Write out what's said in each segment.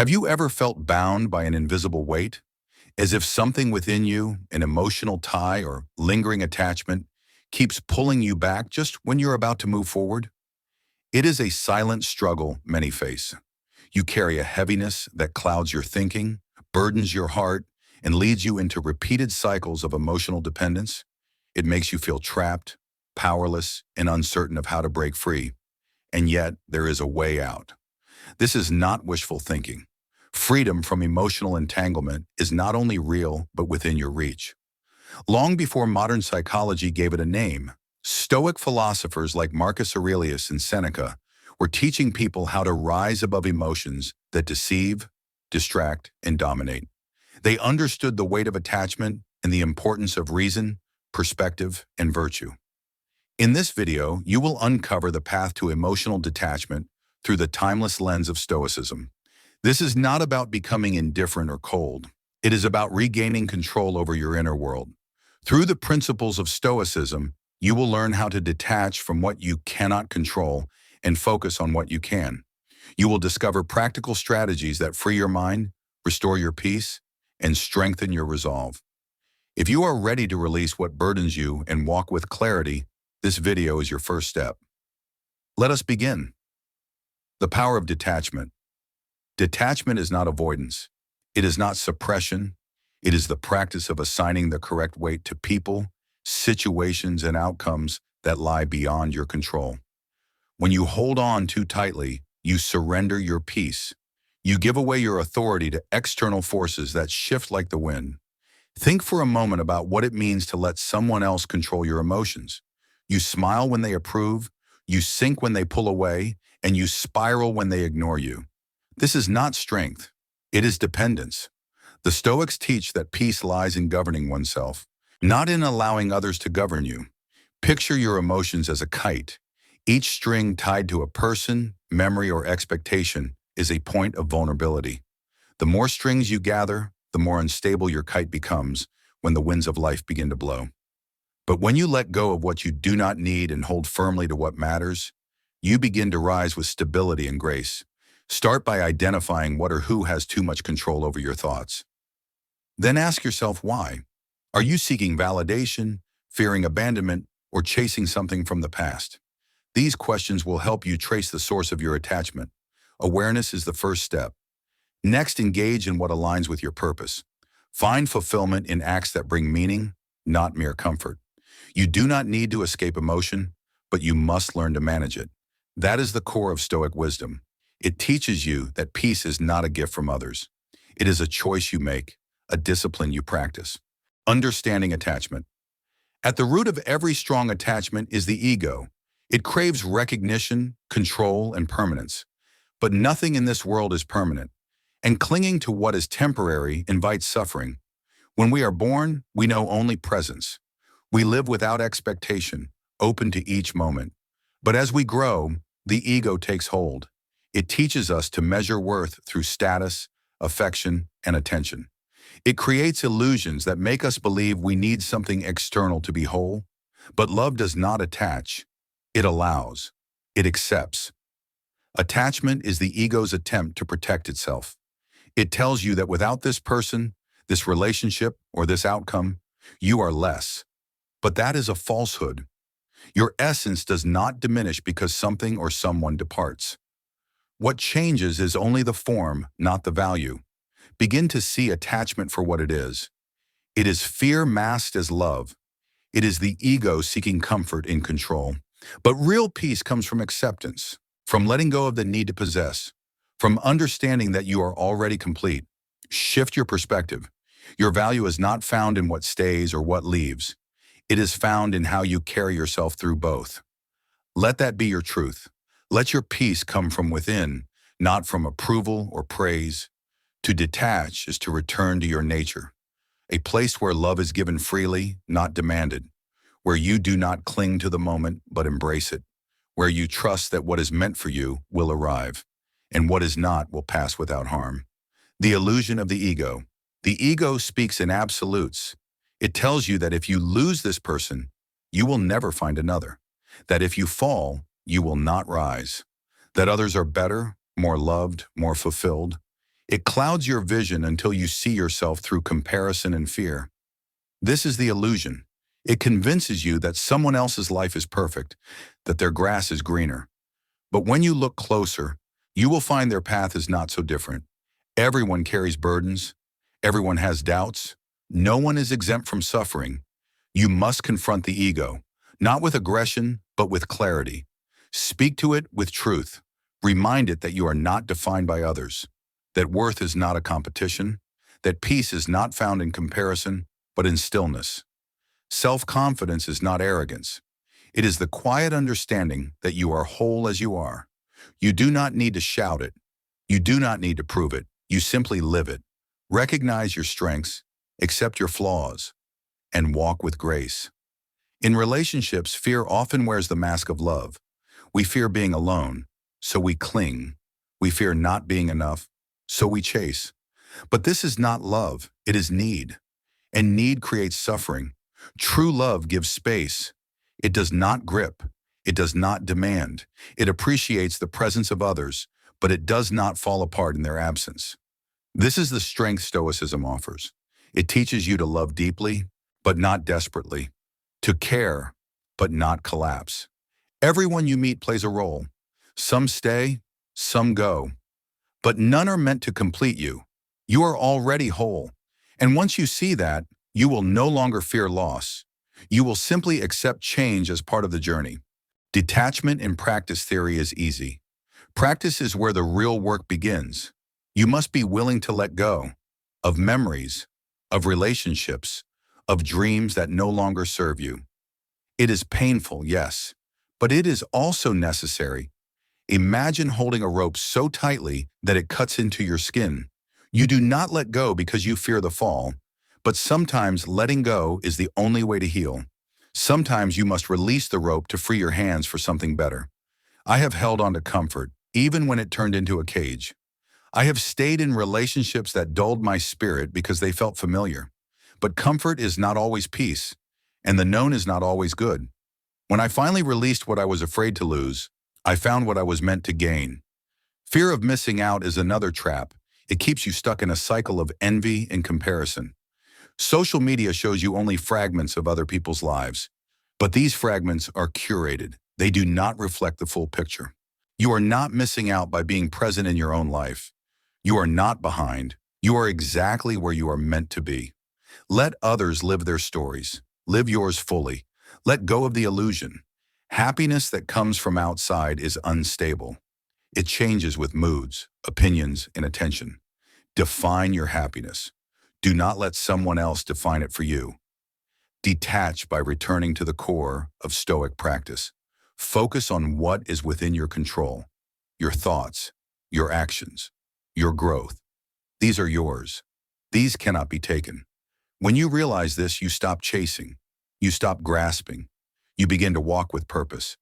Have you ever felt bound by an invisible weight? As if something within you, an emotional tie or lingering attachment, keeps pulling you back just when you're about to move forward? It is a silent struggle many face. You carry a heaviness that clouds your thinking, burdens your heart, and leads you into repeated cycles of emotional dependence. It makes you feel trapped, powerless, and uncertain of how to break free. And yet, there is a way out. This is not wishful thinking. Freedom from emotional entanglement is not only real, but within your reach. Long before modern psychology gave it a name, Stoic philosophers like Marcus Aurelius and Seneca were teaching people how to rise above emotions that deceive, distract, and dominate. They understood the weight of attachment and the importance of reason, perspective, and virtue. In this video, you will uncover the path to emotional detachment through the timeless lens of Stoicism. This is not about becoming indifferent or cold. It is about regaining control over your inner world. Through the principles of Stoicism, you will learn how to detach from what you cannot control and focus on what you can. You will discover practical strategies that free your mind, restore your peace, and strengthen your resolve. If you are ready to release what burdens you and walk with clarity, this video is your first step. Let us begin. The power of detachment. Detachment is not avoidance. It is not suppression. It is the practice of assigning the correct weight to people, situations, and outcomes that lie beyond your control. When you hold on too tightly, you surrender your peace. You give away your authority to external forces that shift like the wind. Think for a moment about what it means to let someone else control your emotions. You smile when they approve, you sink when they pull away, and you spiral when they ignore you. This is not strength. It is dependence. The Stoics teach that peace lies in governing oneself, not in allowing others to govern you. Picture your emotions as a kite. Each string tied to a person, memory, or expectation is a point of vulnerability. The more strings you gather, the more unstable your kite becomes when the winds of life begin to blow. But when you let go of what you do not need and hold firmly to what matters, you begin to rise with stability and grace. Start by identifying what or who has too much control over your thoughts. Then ask yourself why. Are you seeking validation, fearing abandonment, or chasing something from the past? These questions will help you trace the source of your attachment. Awareness is the first step. Next, engage in what aligns with your purpose. Find fulfillment in acts that bring meaning, not mere comfort. You do not need to escape emotion, but you must learn to manage it. That is the core of Stoic wisdom. It teaches you that peace is not a gift from others. It is a choice you make, a discipline you practice. Understanding attachment. At the root of every strong attachment is the ego. It craves recognition, control, and permanence. But nothing in this world is permanent, and clinging to what is temporary invites suffering. When we are born, we know only presence. We live without expectation, open to each moment. But as we grow, the ego takes hold. It teaches us to measure worth through status, affection, and attention. It creates illusions that make us believe we need something external to be whole. But love does not attach. It allows. It accepts. Attachment is the ego's attempt to protect itself. It tells you that without this person, this relationship, or this outcome, you are less. But that is a falsehood. Your essence does not diminish because something or someone departs. What changes is only the form, not the value. Begin to see attachment for what it is. It is fear masked as love. It is the ego seeking comfort in control. But real peace comes from acceptance, from letting go of the need to possess, from understanding that you are already complete. Shift your perspective. Your value is not found in what stays or what leaves. It is found in how you carry yourself through both. Let that be your truth. Let your peace come from within, not from approval or praise. To detach is to return to your nature, a place where love is given freely, not demanded, where you do not cling to the moment but embrace it, where you trust that what is meant for you will arrive, and what is not will pass without harm. The illusion of the ego. The ego speaks in absolutes. It tells you that if you lose this person, you will never find another, that if you fall, you will not rise, that others are better, more loved, more fulfilled. It clouds your vision until you see yourself through comparison and fear. This is the illusion. It convinces you that someone else's life is perfect, that their grass is greener. But when you look closer, you will find their path is not so different. Everyone carries burdens. Everyone has doubts. No one is exempt from suffering. You must confront the ego, not with aggression, but with clarity. Speak to it with truth. Remind it that you are not defined by others, that worth is not a competition, that peace is not found in comparison, but in stillness. Self-confidence is not arrogance. It is the quiet understanding that you are whole as you are. You do not need to shout it. You do not need to prove it. You simply live it. Recognize your strengths, accept your flaws, and walk with grace. In relationships, fear often wears the mask of love. We fear being alone, so we cling. We fear not being enough, so we chase. But this is not love, it is need. And need creates suffering. True love gives space. It does not grip. It does not demand. It appreciates the presence of others, but it does not fall apart in their absence. This is the strength Stoicism offers. It teaches you to love deeply, but not desperately, to care, but not collapse. Everyone you meet plays a role. Some stay, some go, but none are meant to complete you. You are already whole. And once you see that, you will no longer fear loss. You will simply accept change as part of the journey. Detachment in practice theory is easy. Practice is where the real work begins. You must be willing to let go of memories, of relationships, of dreams that no longer serve you. It is painful, yes, but it is also necessary. Imagine holding a rope so tightly that it cuts into your skin. You do not let go because you fear the fall, but sometimes letting go is the only way to heal. Sometimes you must release the rope to free your hands for something better. I have held on to comfort, even when it turned into a cage. I have stayed in relationships that dulled my spirit because they felt familiar. But comfort is not always peace, and the known is not always good. When I finally released what I was afraid to lose, I found what I was meant to gain. Fear of missing out is another trap. It keeps you stuck in a cycle of envy and comparison. Social media shows you only fragments of other people's lives, but these fragments are curated. They do not reflect the full picture. You are not missing out by being present in your own life. You are not behind. You are exactly where you are meant to be. Let others live their stories. Live yours fully. Let go of the illusion. Happiness that comes from outside is unstable. It changes with moods, opinions, and attention. Define your happiness. Do not let someone else define it for you. Detach by returning to the core of Stoic practice. Focus on what is within your control. Your thoughts, your actions, your growth. These are yours. These cannot be taken. When you realize this, you stop chasing. You stop grasping. You begin to walk with purpose.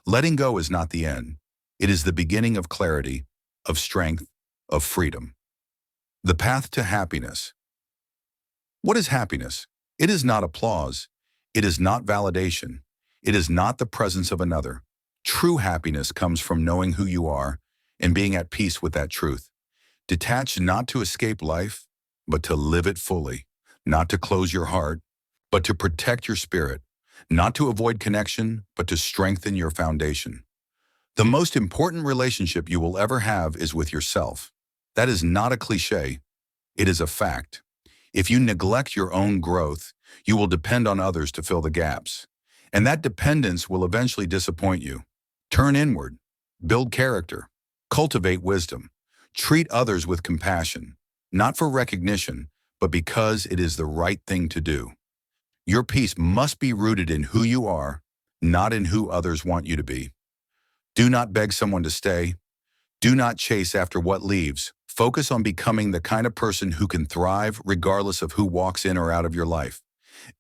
Letting go is not the end. It is the beginning of clarity, of strength, of freedom. The path to happiness. What is happiness? It is not applause. It is not validation. It is not the presence of another. True happiness comes from knowing who you are and being at peace with that truth. Detach not to escape life, but to live it fully. Not to close your heart, but to protect your spirit. Not to avoid connection, but to strengthen your foundation. The most important relationship you will ever have is with yourself. That is not a cliche. It is a fact. If you neglect your own growth, you will depend on others to fill the gaps. And that dependence will eventually disappoint you. Turn inward. Build character. Cultivate wisdom. Treat others with compassion, not for recognition, but because it is the right thing to do. Your peace must be rooted in who you are, not in who others want you to be. Do not beg someone to stay. Do not chase after what leaves. Focus on becoming the kind of person who can thrive regardless of who walks in or out of your life.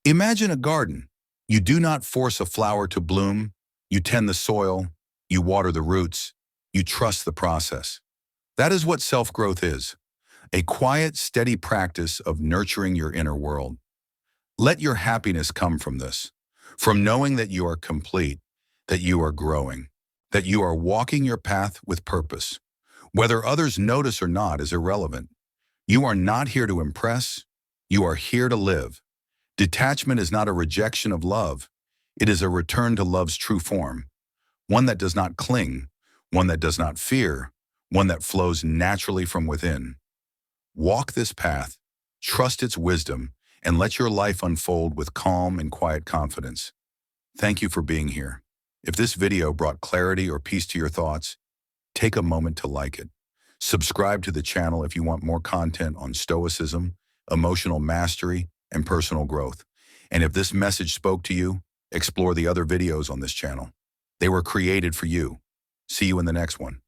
Imagine a garden. You do not force a flower to bloom. You tend the soil. You water the roots. You trust the process. That is what self-growth is. A quiet, steady practice of nurturing your inner world. Let your happiness come from this, from knowing that you are complete, that you are growing, that you are walking your path with purpose. Whether others notice or not is irrelevant. You are not here to impress. You are here to live. Detachment is not a rejection of love. It is a return to love's true form, one that does not cling, one that does not fear, one that flows naturally from within. Walk this path, trust its wisdom, and let your life unfold with calm and quiet confidence. Thank you for being here. If this video brought clarity or peace to your thoughts, take a moment to like it. Subscribe to the channel if you want more content on Stoicism, emotional mastery, and personal growth. And if this message spoke to you, explore the other videos on this channel. They were created for you. See you in the next one.